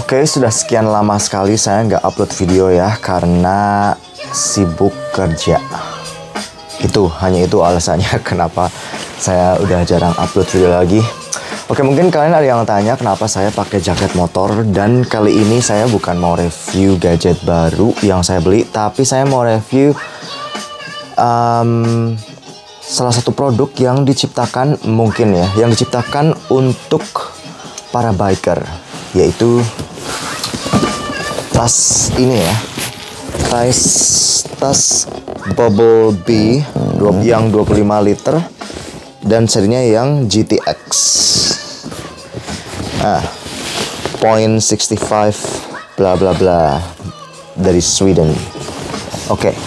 Oke, sudah sekian lama sekali saya nggak upload video ya, karena sibuk kerja. Hanya itu alasannya kenapa saya udah jarang upload video lagi. Oke, mungkin kalian ada yang tanya kenapa saya pakai jaket motor, dan kali ini saya bukan mau review gadget baru yang saya beli, tapi saya mau review salah satu produk yang diciptakan yang diciptakan untuk para biker, yaitu tas ini ya, tas Bubble B yang 25 liter dan serinya yang GTX. Point 65 bla bla bla dari Sweden. Oke.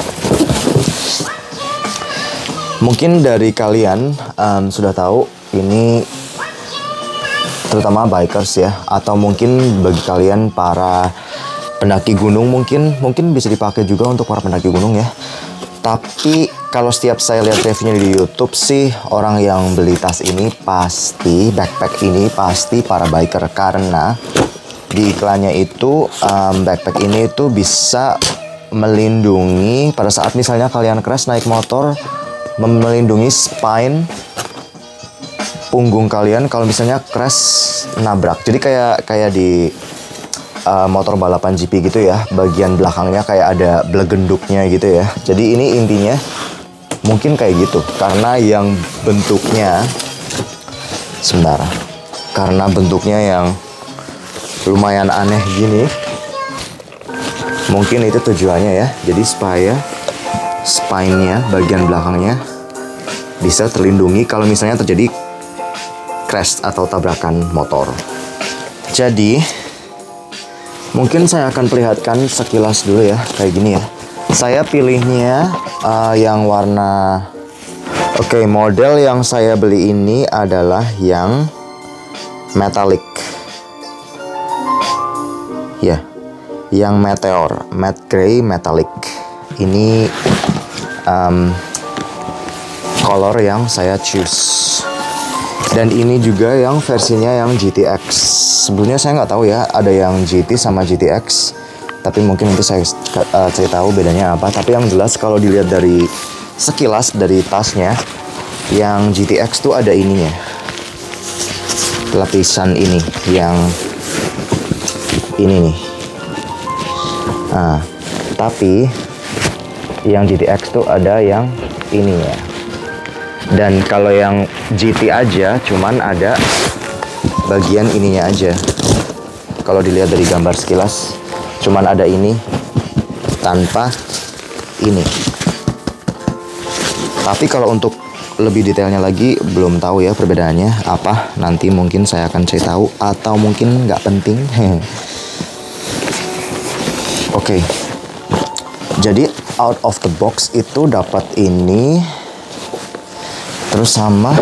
Mungkin dari kalian sudah tahu ini, terutama bikers ya, atau mungkin bagi kalian para pendaki gunung mungkin bisa dipakai juga untuk para pendaki gunung ya. Tapi kalau setiap saya lihat reviewnya di YouTube sih, orang yang beli tas ini pasti, backpack ini pasti para biker, karena di iklannya itu backpack ini itu bisa melindungi pada saat misalnya kalian crash naik motor, melindungi spine punggung kalian kalau misalnya crash nabrak. Jadi kayak di motor balapan GP gitu ya, bagian belakangnya kayak ada blegenduknya gitu ya. Jadi ini intinya mungkin kayak gitu, karena yang bentuknya yang lumayan aneh gini, mungkin itu tujuannya ya. Jadi supaya spine-nya, bagian belakangnya bisa terlindungi kalau misalnya terjadi crash atau tabrakan motor. Jadi mungkin saya akan perlihatkan sekilas dulu ya, kayak gini ya. Saya pilihnya yang warna... Oke, model yang saya beli ini adalah yang metallic. Ya, yang meteor, matte gray metallic. Ini color yang saya choose. Dan ini juga yang versinya yang GTX. Sebelumnya saya nggak tahu ya, ada yang GT sama GTX. Tapi mungkin nanti saya tahu bedanya apa. Tapi yang jelas kalau dilihat dari sekilas dari tasnya, yang GTX tuh ada ininya, lapisan ini, yang ini nih. Tapi yang GTX tuh ada yang ini ya. Dan kalau yang GT aja cuman ada bagian ininya aja. Kalau dilihat dari gambar sekilas cuman ada ini tanpa ini. Tapi kalau untuk lebih detailnya lagi belum tahu ya perbedaannya apa. Nanti mungkin saya akan cari tahu, atau mungkin nggak penting. Oke. Jadi out of the box itu dapat ini, terus sama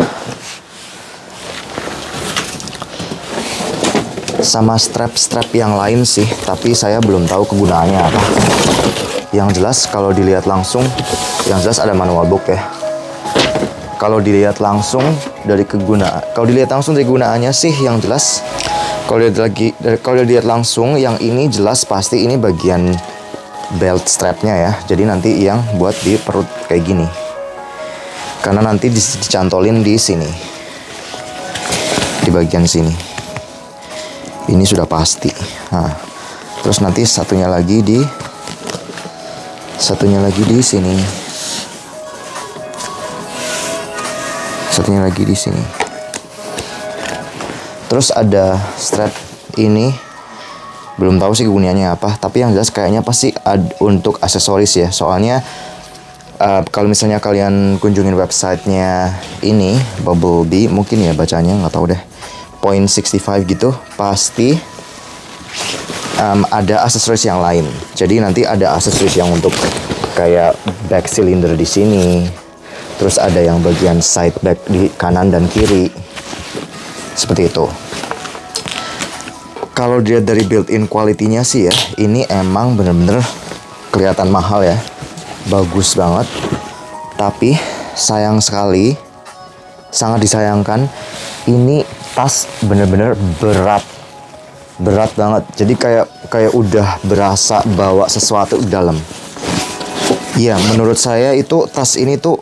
strap yang lain sih, tapi saya belum tahu kegunaannya apa. Yang jelas kalau dilihat langsung, yang jelas ada manual book ya. Kalau dilihat langsung dari kegunaannya sih, yang jelas kalau dilihat langsung yang ini jelas pasti ini bagian belt strapnya ya. Jadi nanti yang buat di perut kayak gini, karena nanti dicantolin di sini, di bagian sini. Ini sudah pasti. Terus nanti satunya lagi di sini. Satunya lagi di sini. Terus ada strap ini. Belum tahu sih kegunaannya apa, tapi yang jelas kayaknya pasti untuk aksesoris ya. Soalnya kalau misalnya kalian kunjungin websitenya ini Bubble B, mungkin ya bacanya nggak tahu deh, point 65 gitu, pasti ada aksesoris yang lain. Jadi nanti ada aksesoris yang untuk kayak back cylinder di sini, terus ada yang bagian side back di kanan dan kiri, seperti itu. Kalau dilihat dari built-in quality-nya sih ya, ini emang bener-bener kelihatan mahal ya, bagus banget. Tapi sayang sekali, sangat disayangkan, ini tas bener-bener berat. berat banget. Jadi kayak udah berasa bawa sesuatu di dalam. Iya, menurut saya itu tas ini tuh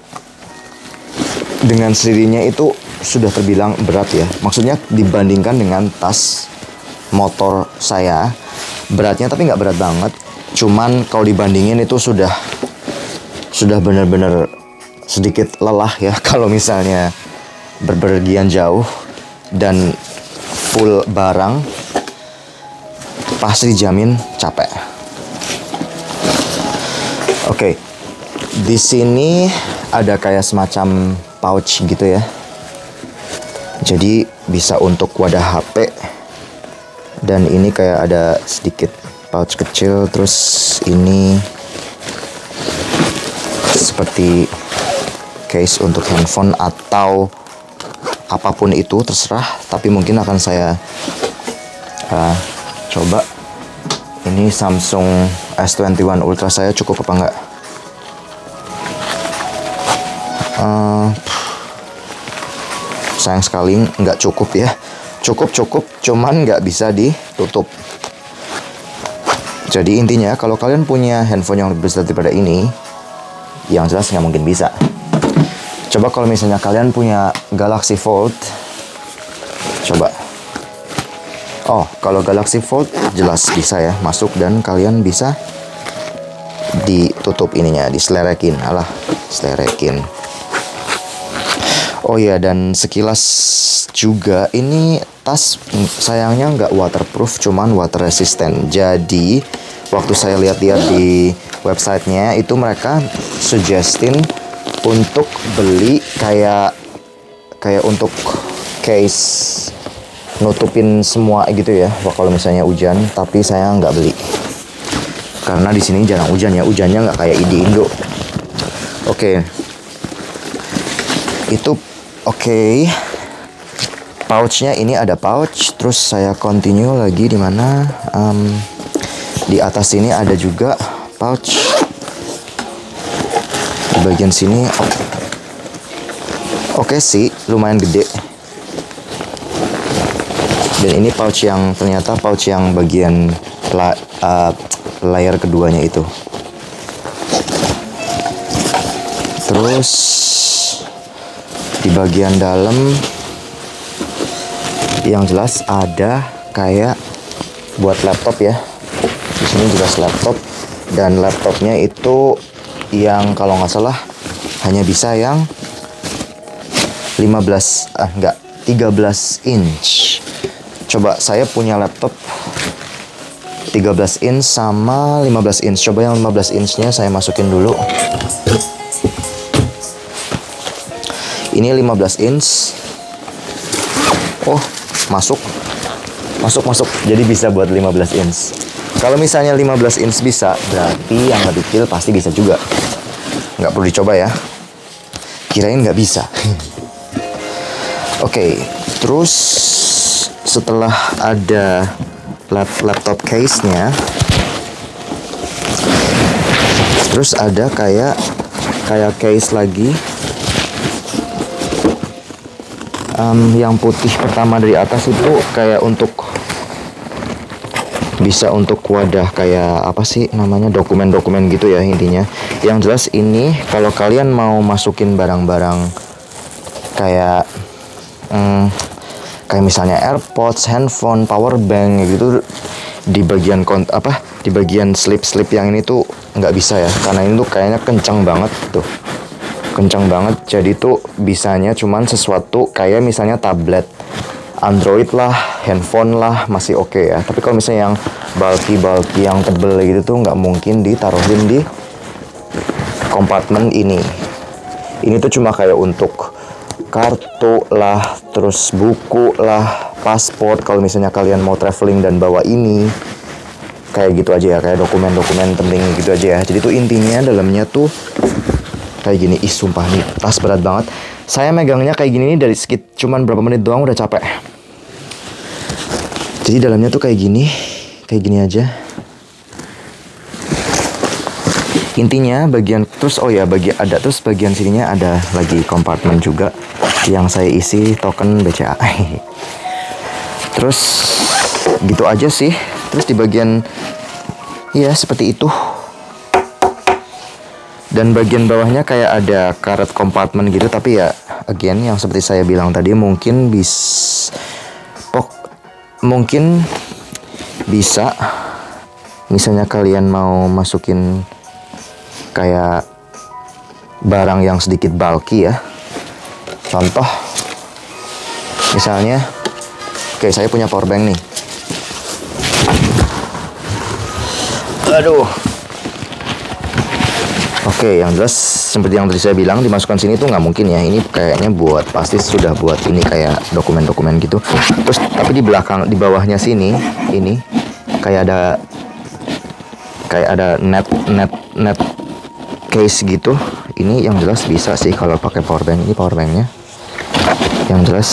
dengan sendirinya itu sudah terbilang berat ya. Maksudnya dibandingkan dengan tas motor saya, beratnya tapi nggak berat banget. Cuman kalau dibandingin itu sudah benar-benar sedikit lelah ya kalau misalnya berpergian jauh dan full barang, pasti dijamin capek. Oke, di sini ada kayak semacam pouch gitu ya. Jadi bisa untuk wadah HP. Dan ini kayak ada sedikit pouch kecil. Terus ini seperti case untuk handphone atau apapun itu, terserah. Tapi mungkin akan saya coba. Ini Samsung S21 Ultra saya cukup apa enggak? Sayang sekali nggak cukup ya. Cukup, cuman nggak bisa ditutup. Jadi intinya kalau kalian punya handphone yang lebih besar daripada ini, yang jelas nggak mungkin bisa. Coba kalau misalnya kalian punya Galaxy Fold, coba. Oh, kalau Galaxy Fold jelas bisa ya masuk dan kalian bisa ditutup ininya, diselerekin. Alah, selerekin. Oh ya, dan sekilas juga ini tas sayangnya nggak waterproof, cuman water resistant. Jadi waktu saya lihat-lihat di websitenya itu mereka suggestin untuk beli kayak untuk case nutupin semua gitu ya, kalau misalnya hujan. Tapi saya nggak beli karena di sini jarang hujan ya, hujannya nggak kayak di Indo. Oke. Itu oke. Pouchnya ini ada pouch. Terus saya continue lagi di mana? Di atas sini ada juga pouch. Di bagian sini oke sih, lumayan gede. Dan ini pouch yang ternyata pouch yang bagian layar keduanya itu. Terus di bagian dalam yang jelas ada kayak buat laptop ya. Di sini juga laptop, dan laptopnya itu yang kalau nggak salah hanya bisa yang 13 inch. Coba saya punya laptop 13 inch sama 15 inch. Coba yang 15 inch-nya saya masukin dulu. Ini 15 inch. Oh, masuk. Jadi bisa buat 15 inch. Kalau misalnya 15 inch bisa, berarti yang lebih kecil pasti bisa juga. Nggak perlu dicoba ya. Kirain nggak bisa. Oke, terus setelah ada laptop case-nya, terus ada kayak case lagi. Yang putih pertama dari atas itu kayak bisa untuk wadah kayak apa sih namanya, dokumen-dokumen gitu ya intinya. Yang jelas ini kalau kalian mau masukin barang-barang kayak misalnya AirPods, handphone, power bank gitu, di bagian di bagian slip yang ini tuh nggak bisa ya, karena ini tuh kayaknya kencang banget tuh. Kencang banget, jadi tuh bisanya cuman sesuatu kayak misalnya tablet, Android lah, handphone lah, masih oke ya. Tapi kalau misalnya yang bulky yang tebel gitu tuh nggak mungkin ditaruhin di kompartemen ini. Ini tuh cuma kayak untuk kartu lah, terus buku lah, paspor kalau misalnya kalian mau traveling dan bawa ini. Kayak gitu aja ya, kayak dokumen-dokumen penting gitu aja ya. Jadi tuh intinya dalamnya tuh kayak gini. Ih, sumpah nih tas berat banget. Saya megangnya kayak gini nih dari cuman berapa menit doang udah capek. Jadi dalamnya tuh kayak gini aja. Intinya bagian terus terus bagian sininya ada lagi kompartemen juga yang saya isi token BCA. Terus Gitu aja sih. Terus di bagian ya seperti itu. Dan bagian bawahnya kayak ada karet kompartemen gitu, tapi ya again yang seperti saya bilang tadi, mungkin bisa misalnya kalian mau masukin kayak barang yang sedikit bulky ya. Contoh misalnya, oke, saya punya power bank nih. Aduh. Oke, yang jelas seperti yang tadi saya bilang, dimasukkan sini tuh nggak mungkin ya. Ini kayaknya pasti sudah buat ini kayak dokumen-dokumen gitu. Terus tapi di belakang, di bawahnya sini, ini kayak ada net case gitu. Ini yang jelas bisa sih kalau pakai power bank. Ini power banknya. Yang jelas,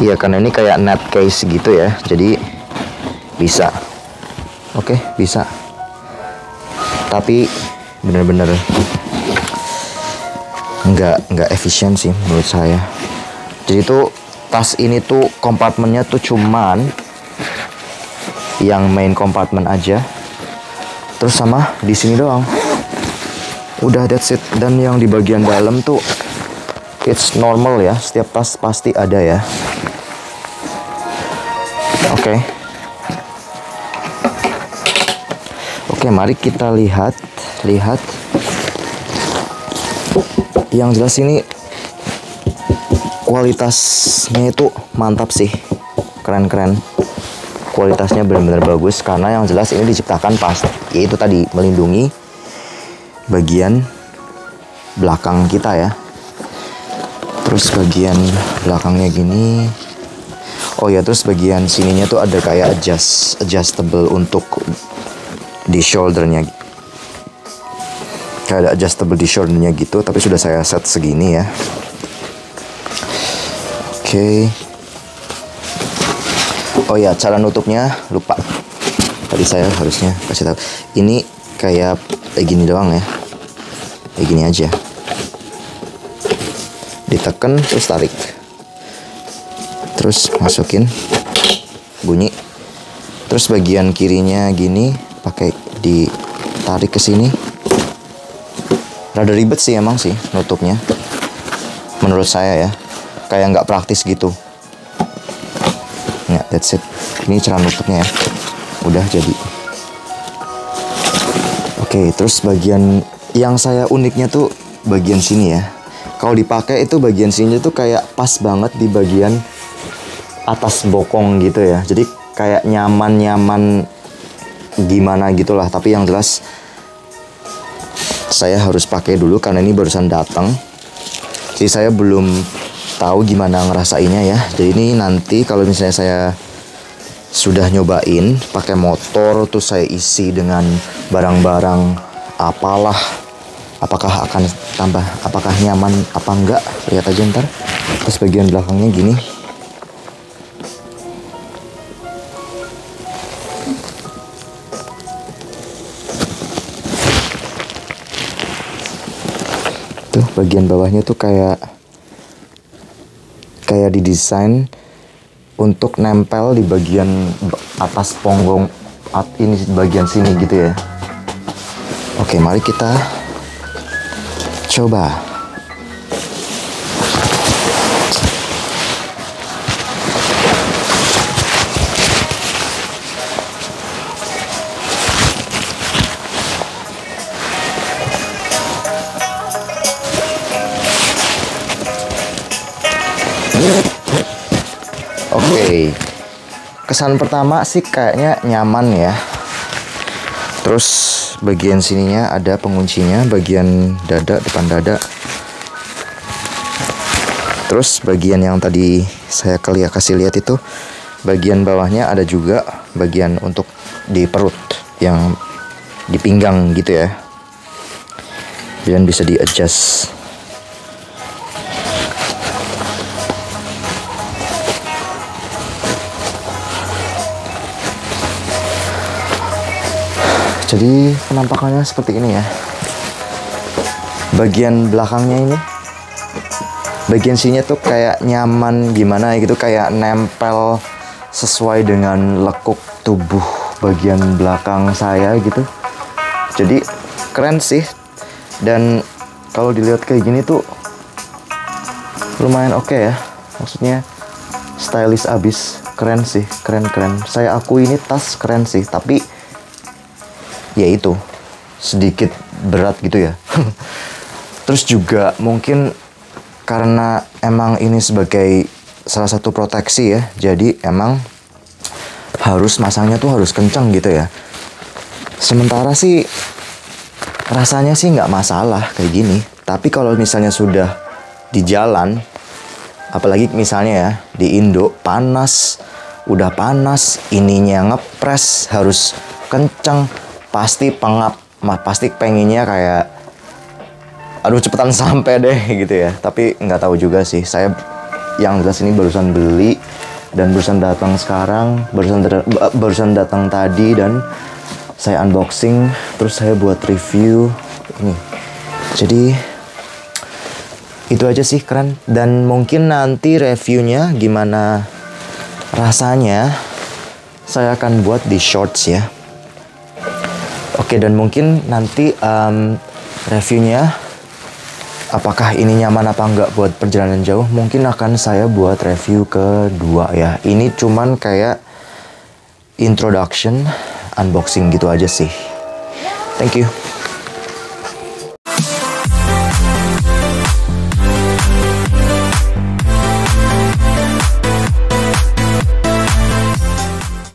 iya karena ini kayak net case gitu ya. Jadi bisa. Oke, bisa. Tapi bener-bener nggak efisien sih menurut saya. Jadi tuh tas ini tuh kompartemennya tuh cuman yang main kompartemen aja, terus sama di sini doang, udah that's it. Dan yang di bagian dalam tuh it's normal ya, setiap tas pasti ada ya. Oke, mari kita lihat. Yang jelas ini kualitasnya itu mantap sih, keren. Kualitasnya benar-benar bagus karena yang jelas ini diciptakan pas, yaitu tadi melindungi bagian belakang kita ya. Terus bagian belakangnya gini. Oh ya, terus bagian sininya tuh ada kayak adjustable untuk di shouldernya. Kayak ada adjustable di shouldernya gitu, tapi sudah saya set segini ya. Oke. Oh ya, cara nutupnya lupa. Tadi saya harusnya kasih tahu. Ini kayak gini doang ya. Kayak gini aja. Ditekan terus tarik. Terus masukin. Bunyi. Terus bagian kirinya gini pakai ditarik ke sini. Rada ribet sih emang sih nutupnya, menurut saya ya, kayak nggak praktis gitu. Ya, that's it. Ini cara nutupnya ya, udah jadi. Oke, terus bagian yang saya uniknya tuh bagian sini ya. Kalau dipakai itu bagian sini tuh kayak pas banget di bagian atas bokong gitu ya. Jadi kayak nyaman gimana gitulah. Tapi yang jelas saya harus pakai dulu karena ini barusan datang. Jadi saya belum tahu gimana ngerasainnya ya. Jadi ini nanti kalau misalnya saya sudah nyobain pakai motor, terus saya isi dengan barang-barang apalah, apakah akan apakah nyaman apa enggak, lihat aja ntar. Terus bagian belakangnya gini. Tuh bagian bawahnya tuh kayak didesain untuk nempel di bagian atas punggung ini, bagian sini gitu ya. Oke, mari kita coba. Oke, kesan pertama sih kayaknya nyaman ya. Terus bagian sininya ada penguncinya, bagian dada, depan dada. Terus bagian yang tadi saya kasih lihat itu, bagian bawahnya ada juga bagian untuk di perut, yang di pinggang gitu ya. Dan bisa di adjust. Jadi penampakannya seperti ini ya. Bagian belakangnya ini, bagian sininya tuh kayak nyaman gimana gitu, kayak nempel sesuai dengan lekuk tubuh bagian belakang saya gitu. Jadi keren sih. Dan kalau dilihat kayak gini tuh lumayan oke ya. Maksudnya stylish abis, keren sih, keren. Saya akui ini tas keren sih, tapi ya itu sedikit berat gitu ya. Terus juga mungkin karena emang ini sebagai salah satu proteksi ya, jadi emang harus masangnya tuh harus kencang gitu ya. Sementara sih rasanya sih nggak masalah kayak gini, tapi kalau misalnya sudah di jalan, apalagi misalnya ya di Indo panas, udah panas, ininya ngepres harus kencang, pasti pengap, pasti pengennya kayak aduh cepetan sampai deh gitu ya. Tapi nggak tahu juga sih, saya yang jelas ini barusan beli dan barusan datang sekarang, barusan datang tadi, dan saya unboxing terus saya buat review ini. Jadi itu aja sih, keren. Dan mungkin nanti reviewnya gimana rasanya saya akan buat di shorts ya. Oke, dan mungkin nanti reviewnya apakah ini nyaman apa enggak buat perjalanan jauh, mungkin akan saya buat review kedua ya. Ini cuman kayak introduction, unboxing gitu aja sih. Thank you.